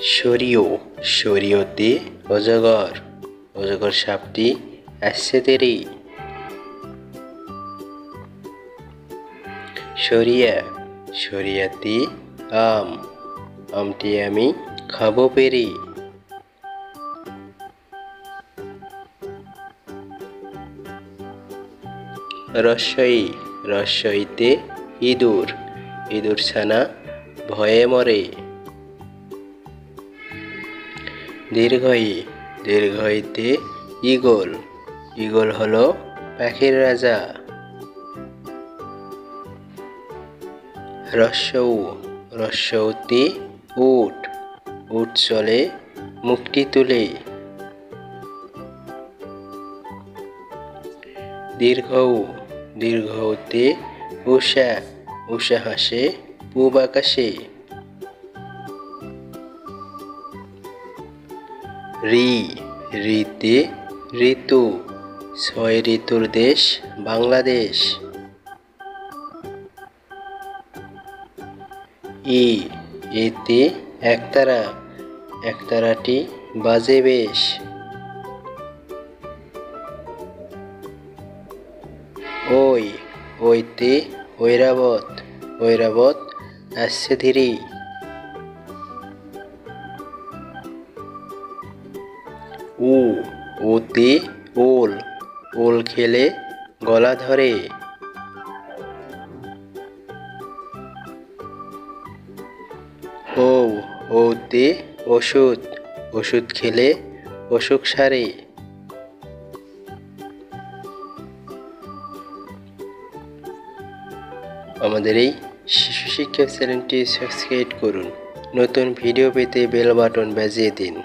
সরিও সরিয়তে অজগর অজগর সাপটি আসছে তেরে। সরিয়া সরিয়াতে আম আমটি আমি খাবো পেরে। রস্বই রস্বইতে ইঁদুর ইঁদুর ছানা ভয়ে মরে। দীর্ঘই দীর্ঘইতে ঈগল ঈগল হলো পাখির রাজা। রস্যৌ রস্যৌতে উট উট চলে মুখটি তুলে। দীর্ঘৌ দীর্ঘৌতে উষা উষা হাসে পূব আকাশে। রি রিতে ঋতু ছয় ঋতুর দেশ বাংলাদেশ। ই এতে একতারা একতারাটি বাজে বেশ। ওই ওইতে ঐরাবত ঐরাবত আসছে ধীরে। উ ওতে ওল ওল খেলে গলা ধরে। ও ওতে ওষুধ ওষুধ খেলে অসুখ সারে। আমাদের এই শিশু শিক্ষা চ্যানেলটি সাবস্ক্রাইব করুন। নতুন ভিডিও পেতে বেল বাটন বাজিয়ে দিন।